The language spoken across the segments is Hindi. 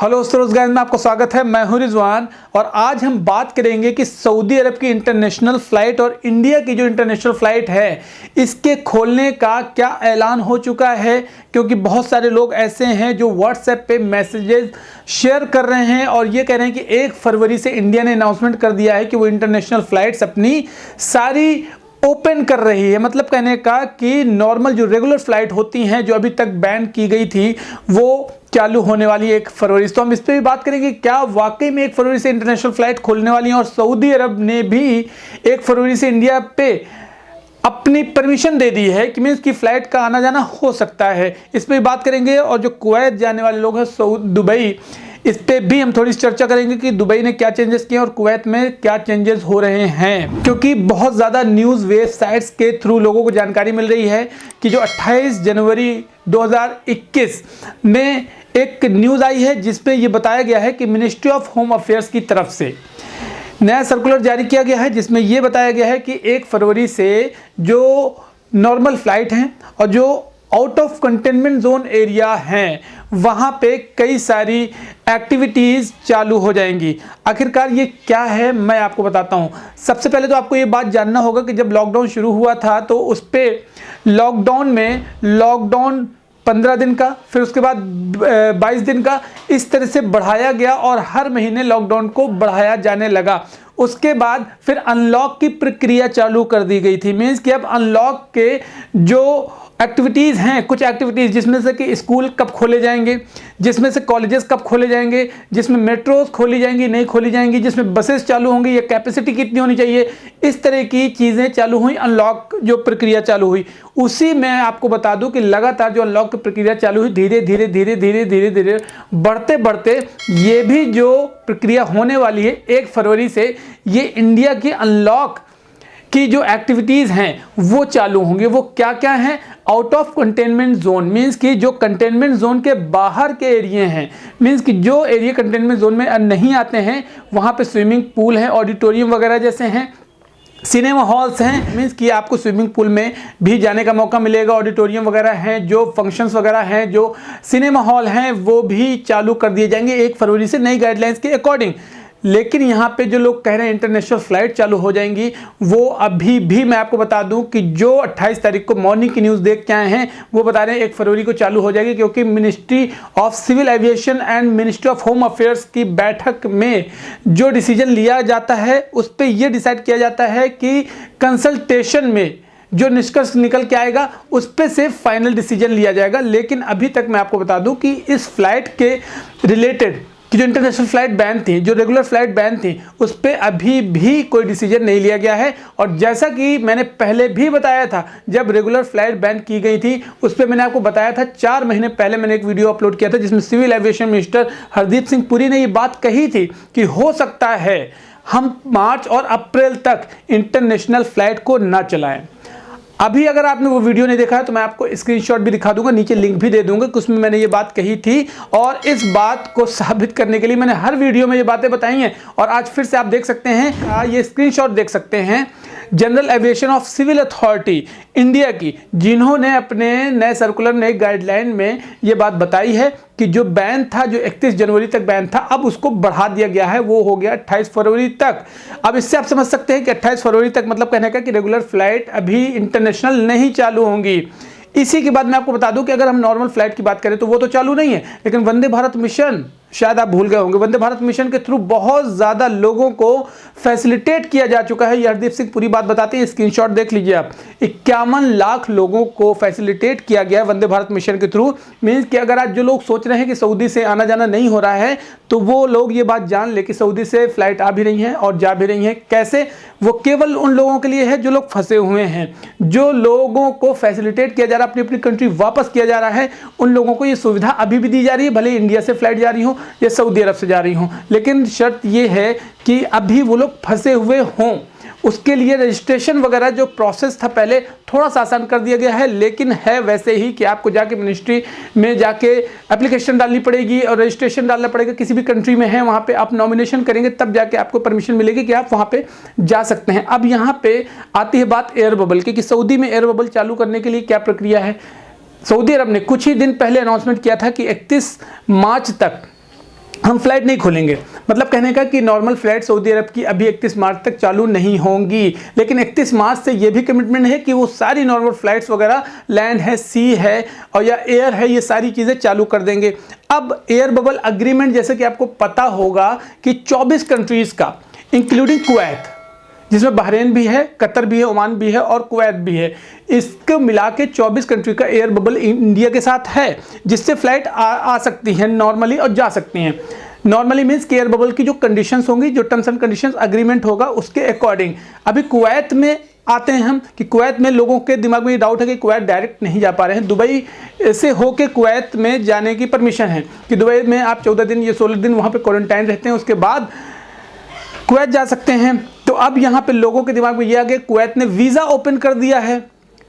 हेलो दोस्तों, में आपको स्वागत है। मैं हूं रिजवान और आज हम बात करेंगे कि सऊदी अरब की इंटरनेशनल फ़्लाइट और इंडिया की जो इंटरनेशनल फ़्लाइट है इसके खोलने का क्या ऐलान हो चुका है। क्योंकि बहुत सारे लोग ऐसे हैं जो व्हाट्सएप पे मैसेजेस शेयर कर रहे हैं और ये कह रहे हैं कि 1 फरवरी से इंडिया ने अनाउंसमेंट कर दिया है कि वो इंटरनेशनल फ़्लाइट्स अपनी सारी ओपन कर रही है। मतलब कहने का कि नॉर्मल जो रेगुलर फ्लाइट होती हैं जो अभी तक बैन की गई थी वो चालू होने वाली है 1 फरवरी से। तो हम इस पर भी बात करेंगे क्या वाकई में 1 फरवरी से इंटरनेशनल फ्लाइट खोलने वाली हैं और सऊदी अरब ने भी 1 फरवरी से इंडिया पे अपनी परमिशन दे दी है कि मीन्स की फ्लाइट का आना जाना हो सकता है। इस पर भी बात करेंगे और जो कुवैत जाने वाले लोग हैं दुबई, इस पे भी हम थोड़ी सी चर्चा करेंगे कि दुबई ने क्या चेंजेस किए और कुवैत में क्या चेंजेस हो रहे हैं। क्योंकि बहुत ज़्यादा न्यूज़ वेबसाइट्स के थ्रू लोगों को जानकारी मिल रही है कि जो 28 जनवरी 2021 में एक न्यूज़ आई है जिसमें ये बताया गया है कि मिनिस्ट्री ऑफ होम अफेयर्स की तरफ से नया सर्कुलर जारी किया गया है जिसमें ये बताया गया है कि 1 फरवरी से जो नॉर्मल फ्लाइट हैं और जो out of containment zone area हैं वहाँ पे कई सारी एक्टिविटीज़ चालू हो जाएंगी। आखिरकार ये क्या है मैं आपको बताता हूँ। सबसे पहले तो आपको ये बात जानना होगा कि जब लॉकडाउन शुरू हुआ था तो उस पर लॉकडाउन 15 दिन का, फिर उसके बाद 22 दिन का, इस तरह से बढ़ाया गया और हर महीने लॉकडाउन को बढ़ाया जाने लगा। उसके बाद फिर अनलॉक की प्रक्रिया चालू कर दी गई थी। मीन्स कि अब अनलॉक के जो एक्टिविटीज़ हैं, कुछ एक्टिविटीज़ जिसमें से कि स्कूल कब खोले जाएंगे, जिसमें से कॉलेजेस कब खोले जाएंगे, जिसमें मेट्रोज खोली जाएंगी नहीं खोली जाएंगी, जिसमें बसेस चालू होंगी या कैपेसिटी कितनी होनी चाहिए, इस तरह की चीज़ें चालू हुई। अनलॉक जो प्रक्रिया चालू हुई उसी में आपको बता दूं कि लगातार जो अनलॉक की प्रक्रिया चालू हुई धीरे धीरे बढ़ते बढ़ते ये भी जो प्रक्रिया होने वाली है 1 फरवरी से ये इंडिया की अनलॉक की जो एक्टिविटीज़ हैं वो चालू होंगे। वो क्या क्या हैं? Out of containment zone, means कि जो कंटेनमेंट जोन के बाहर के एरिया हैं, मीन्स कि जो एरिया कंटेनमेंट जोन में नहीं आते हैं वहाँ पे स्विमिंग पूल है, ऑडिटोरियम वगैरह जैसे हैं, सिनेमा हॉल्स हैं, मीन्स कि आपको स्विमिंग पूल में भी जाने का मौका मिलेगा। ऑडिटोरियम वगैरह हैं, जो फंक्शंस वगैरह हैं, जो सिनेमा हॉल हैं वो भी चालू कर दिए जाएंगे 1 फरवरी से नई गाइडलाइंस के अकॉर्डिंग। लेकिन यहाँ पे जो लोग कह रहे हैं इंटरनेशनल फ़्लाइट चालू हो जाएंगी, वो अभी भी मैं आपको बता दूं कि जो 28 तारीख को मॉर्निंग की न्यूज़ देख के आए हैं वो बता रहे हैं 1 फरवरी को चालू हो जाएगी। क्योंकि ministry of civil aviation and ministry of home affairs की बैठक में जो डिसीजन लिया जाता है उस पर यह डिसाइड किया जाता है कि कंसल्टेशन में जो निष्कर्ष निकल के आएगा उस पर से फाइनल डिसीजन लिया जाएगा। लेकिन अभी तक मैं आपको बता दूं कि इस फ्लाइट के रिलेटेड कि जो इंटरनेशनल फ्लाइट बैन थी, जो रेगुलर फ्लाइट बैन थी, उस पर अभी भी कोई डिसीजन नहीं लिया गया है। और जैसा कि मैंने पहले भी बताया था, जब रेगुलर फ्लाइट बैन की गई थी उस पर मैंने आपको बताया था, 4 महीने पहले मैंने एक वीडियो अपलोड किया था जिसमें civil aviation minister Hardeep Singh Puri ने ये बात कही थी कि हो सकता है हम मार्च और अप्रैल तक इंटरनेशनल फ्लाइट को ना चलाएं। अभी अगर आपने वो वीडियो नहीं देखा है तो मैं आपको स्क्रीनशॉट भी दिखा दूंगा, नीचे लिंक भी दे दूंगा कि उसमें मैंने ये बात कही थी और इस बात को साबित करने के लिए मैंने हर वीडियो में ये बातें बताई हैं। और आज फिर से आप देख सकते हैं, ये स्क्रीनशॉट देख सकते हैं general aviation of civil authority India की, जिन्होंने अपने नए सर्कुलर नए गाइडलाइन में ये बात बताई है कि जो बैन था, जो 31 जनवरी तक बैन था, अब उसको बढ़ा दिया गया है, वो हो गया 28 फरवरी तक। अब इससे आप समझ सकते हैं कि 28 फरवरी तक मतलब कहने का कि रेगुलर फ्लाइट अभी इंटरनेशनल नहीं चालू होंगी। इसी के बाद मैं आपको बता दूं कि अगर हम नॉर्मल फ्लाइट की बात करें तो वो तो चालू नहीं है, लेकिन वंदे भारत मिशन, शायद आप भूल गए होंगे, वंदे भारत मिशन के थ्रू बहुत ज़्यादा लोगों को फैसिलिटेट किया जा चुका है। ये हरदीप सिंह पूरी बात बताते हैं, स्क्रीनशॉट देख लीजिए आप। 51 लाख लोगों को फैसिलिटेट किया गया है वंदे भारत मिशन के थ्रू। मीन्स कि अगर आज जो लोग सोच रहे हैं कि सऊदी से आना जाना नहीं हो रहा है तो वो लोग ये बात जान ले कि सऊदी से फ्लाइट आ भी रही हैं और जा भी रही हैं। कैसे? वो केवल उन लोगों के लिए है जो लोग फंसे हुए हैं, जो लोगों को फैसिलिटेट किया जा रहा है, अपनी अपनी कंट्री वापस किया जा रहा है, उन लोगों को ये सुविधा अभी भी दी जा रही है, भले इंडिया से फ्लाइट जा रही हो या सऊदी अरब से जा रही हूँ। लेकिन शर्त ये है कि अभी वो लोग फंसे हुए हों, उसके लिए रजिस्ट्रेशन वगैरह जो प्रोसेस था पहले थोड़ा सा आसान कर दिया गया है। लेकिन है वैसे ही कि आपको जाके मिनिस्ट्री में जाके एप्लीकेशन डालनी पड़ेगी और रजिस्ट्रेशन डालना पड़ेगा। किसी भी कंट्री में है वहाँ पे आप नॉमिनेशन करेंगे तब जाके आपको परमिशन मिलेगी कि आप वहाँ पे जा सकते हैं। अब यहाँ पे आती है बात एयर बबल की कि सऊदी में एयर बबल चालू करने के लिए क्या प्रक्रिया है। सऊदी अरब ने कुछ ही दिन पहले अनाउंसमेंट किया था कि 31 मार्च तक हम फ्लाइट नहीं खोलेंगे। मतलब कहने का कि नॉर्मल फ्लाइट सऊदी अरब की अभी 31 मार्च तक चालू नहीं होंगी, लेकिन 31 मार्च से ये भी कमिटमेंट है कि वो सारी नॉर्मल फ्लाइट्स वगैरह, लैंड है, सी है और या एयर है, ये सारी चीज़ें चालू कर देंगे। अब एयर बबल अग्रीमेंट जैसे कि आपको पता होगा कि 24 कंट्रीज़ का, इंक्लूडिंग कुवैत, जिसमें बहरीन भी है, कतर भी है, ओमान भी है और कुवैत भी है, इसको मिला के 24 कंट्री का एयर बबल इंडिया के साथ है, जिससे फ्लाइट आ सकती हैं नॉर्मली और जा सकती हैं। नॉर्मली मीन्स कि एयर बबल की जो कंडीशंस होंगी, जो टर्म्स एंड कंडीशंस अग्रीमेंट होगा उसके अकॉर्डिंग। अभी कुवैत में आते हैं हम कि कुवैत में लोगों के दिमाग में ये डाउट है कि कुवैत डायरेक्ट नहीं जा पा रहे हैं। दुबई से होके कुवैत में जाने की परमिशन है कि दुबई में आप 14 दिन या 16 दिन वहाँ पर क्वारंटाइन रहते हैं, उसके बाद कुवैत जा सकते हैं। तो अब यहाँ पे लोगों के दिमाग में यह आ गया, कुवैत ने वीज़ा ओपन कर दिया है,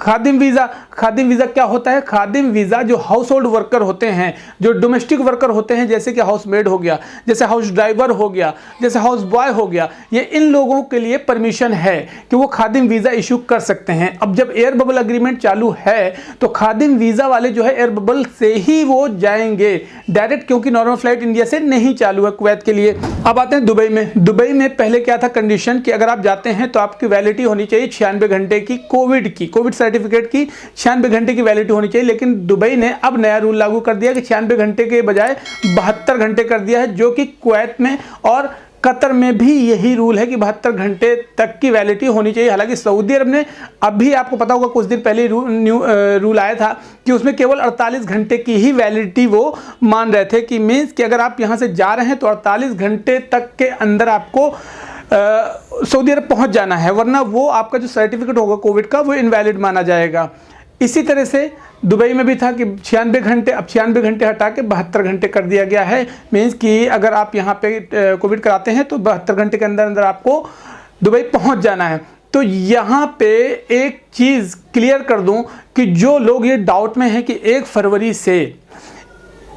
खादिम वीज़ा। खादिम वीज़ा क्या होता है? खादिम वीज़ा जो हाउस होल्ड वर्कर होते हैं, जो डोमेस्टिक वर्कर होते हैं, जैसे कि हाउस मेड हो गया, जैसे हाउस ड्राइवर हो गया, जैसे हाउस बॉय हो गया, ये इन लोगों के लिए परमिशन है कि वो खादिम वीज़ा इशू कर सकते हैं। अब जब एयर बबल अग्रीमेंट चालू है तो खादिम वीज़ा वाले जो है एयर बबल से ही वो जाएंगे डायरेक्ट, क्योंकि नॉर्मल फ्लाइट इंडिया से नहीं चालू है कुवैत के लिए। अब आते हैं दुबई में। दुबई में पहले क्या था कंडीशन कि अगर आप जाते हैं तो आपकी वैलिडिटी होनी चाहिए 96 घंटे की, कोविड सर्टिफिकेट की 96 घंटे की वैलिडिटी होनी चाहिए। लेकिन दुबई ने अब नया रूल लागू कर दिया कि 96 घंटे के बजाय 72 घंटे कर दिया है, जो कि कुवैत में और कतर में भी यही रूल है कि 72 घंटे तक की वैलिडिटी होनी चाहिए। हालांकि सऊदी अरब ने अभी, आपको पता होगा कुछ दिन पहले रूल आया था कि उसमें केवल 48 घंटे की ही वैलिडिटी वो मान रहे थे, कि मीन्स कि अगर आप यहाँ से जा रहे हैं तो 48 घंटे तक के अंदर आपको सऊदी अरब पहुंच जाना है, वरना वो आपका जो सर्टिफिकेट होगा कोविड का वो इनवैलिड माना जाएगा। इसी तरह से दुबई में भी था कि 96 घंटे, अब 96 घंटे हटा के 72 घंटे कर दिया गया है। मीन्स कि अगर आप यहाँ पे कोविड कराते हैं तो 72 घंटे के अंदर अंदर आपको दुबई पहुँच जाना है। तो यहाँ पे एक चीज़ क्लियर कर दूँ कि जो लोग ये डाउट में हैं कि 1 फरवरी से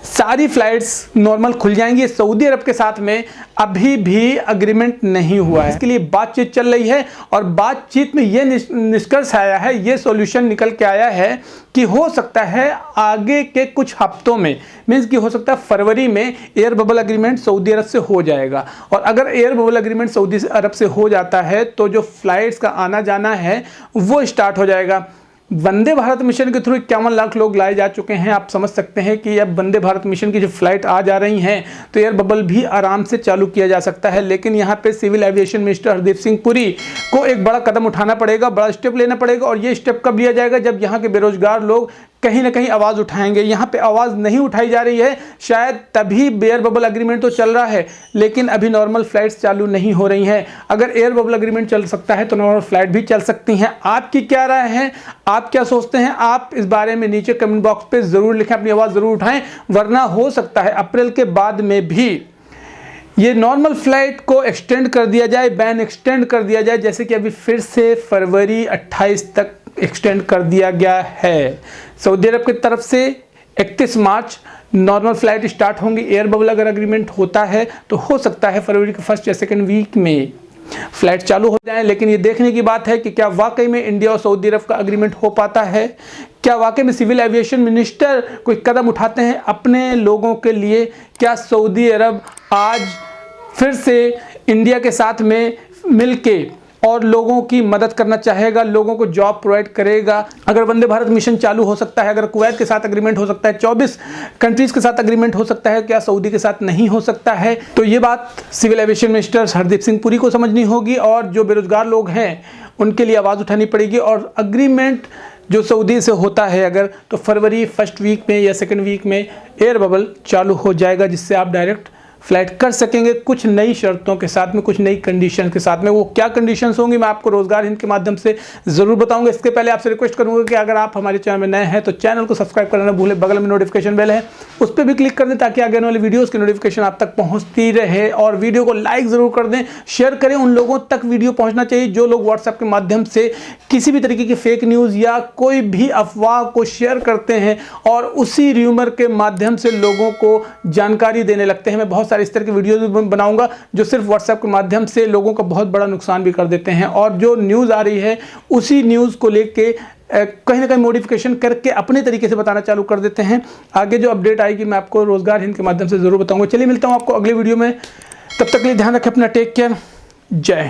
सारी फ्लाइट्स नॉर्मल खुल जाएंगी सऊदी अरब के साथ में, अभी भी अग्रीमेंट नहीं हुआ है। इसके लिए बातचीत चल रही है और बातचीत में ये निष्कर्ष आया है, ये सॉल्यूशन निकल के आया है कि हो सकता है आगे के कुछ हफ्तों में, मीन्स कि हो सकता है फरवरी में एयर बबल अग्रीमेंट सऊदी अरब से हो जाएगा। और अगर एयर बबल अग्रीमेंट सऊदी अरब से हो जाता है तो जो फ्लाइट्स का आना जाना है वो स्टार्ट हो जाएगा। वंदे भारत मिशन के थ्रू 51 लाख लोग लाए जा चुके हैं। आप समझ सकते हैं कि अब वंदे भारत मिशन की जो फ्लाइट आ जा रही हैं तो एयर बबल भी आराम से चालू किया जा सकता है। लेकिन यहाँ पे civil aviation minister Hardeep Singh Puri को एक बड़ा कदम उठाना पड़ेगा, बड़ा स्टेप लेना पड़ेगा। और ये स्टेप कब लिया जाएगा? जब यहाँ के बेरोजगार लोग कहीं ना कहीं आवाज़ उठाएंगे। यहाँ पे आवाज़ नहीं उठाई जा रही है, शायद तभी एयर बबल अग्रीमेंट तो चल रहा है लेकिन अभी नॉर्मल फ्लाइट्स चालू नहीं हो रही हैं। अगर एयर बबल अग्रीमेंट चल सकता है तो नॉर्मल फ्लाइट भी चल सकती हैं। आपकी क्या राय है? आप क्या सोचते हैं? आप इस बारे में नीचे कमेंट बॉक्स पे ज़रूर लिखें, अपनी आवाज़ ज़रूर उठाएं, वरना हो सकता है अप्रैल के बाद में भी ये नॉर्मल फ्लाइट को एक्सटेंड कर दिया जाए, बैन एक्सटेंड कर दिया जाए, जैसे कि अभी फिर से फरवरी 28 तक एक्सटेंड कर दिया गया है। सऊदी अरब की तरफ से 31 मार्च नॉर्मल फ्लाइट स्टार्ट होंगी। एयर बबल अगर अग्रीमेंट होता है तो हो सकता है फरवरी के फर्स्ट या सेकंड वीक में फ्लाइट चालू हो जाए। लेकिन ये देखने की बात है कि क्या वाकई में इंडिया और सऊदी अरब का अग्रीमेंट हो पाता है, क्या वाकई में सिविल एविएशन मिनिस्टर कोई कदम उठाते हैं अपने लोगों के लिए, क्या सऊदी अरब आज फिर से इंडिया के साथ में मिलके और लोगों की मदद करना चाहेगा, लोगों को जॉब प्रोवाइड करेगा। अगर वंदे भारत मिशन चालू हो सकता है, अगर कुवैत के साथ अग्रीमेंट हो सकता है, 24 कंट्रीज़ के साथ अग्रीमेंट हो सकता है, क्या सऊदी के साथ नहीं हो सकता है? तो ये बात civil aviation minister Hardeep Singh Puri को समझनी होगी और जो बेरोजगार लोग हैं उनके लिए आवाज़ उठानी पड़ेगी। और अग्रीमेंट जो सऊदी से होता है अगर, तो फरवरी फर्स्ट वीक में या सेकेंड वीक में एयर बबल चालू हो जाएगा, जिससे आप डायरेक्ट फ्लाइट कर सकेंगे कुछ नई शर्तों के साथ में, कुछ नई कंडीशन के साथ में। वो क्या कंडीशंस होंगी मैं आपको रोजगार हिंद के माध्यम से ज़रूर बताऊंगा। इसके पहले आपसे रिक्वेस्ट करूंगा कि अगर आप हमारे चैनल में नए हैं तो चैनल को सब्सक्राइब करना ना भूलें, बगल में नोटिफिकेशन बेल है उस पर भी क्लिक कर दें ताकि आगे आने वाली वीडियोज़ की नोटिफिकेशन आप तक पहुँचती रहे। और वीडियो को लाइक ज़रूर कर दें, शेयर करें, उन लोगों तक वीडियो पहुँचना चाहिए जो लोग व्हाट्सएप के माध्यम से किसी भी तरीके की फेक न्यूज़ या कोई भी अफवाह को शेयर करते हैं और उसी र्यूमर के माध्यम से लोगों को जानकारी देने लगते हैं। मैं बहुत सारे इस तरह की वीडियो बनाऊंगा जो सिर्फ व्हाट्सएप के माध्यम से लोगों का बहुत बड़ा नुकसान भी कर देते हैं। और जो न्यूज़ आ रही है उसी न्यूज़ को लेके कहीं ना कहीं मॉडिफिकेशन करके अपने तरीके से बताना चालू कर देते हैं। आगे जो अपडेट आएगी मैं आपको रोजगार हिंद के माध्यम से ज़रूर बताऊंगा। चलिए मिलता हूँ आपको अगले वीडियो में, तब तक के लिए ध्यान रखें अपना, टेक केयर, जय हिंद।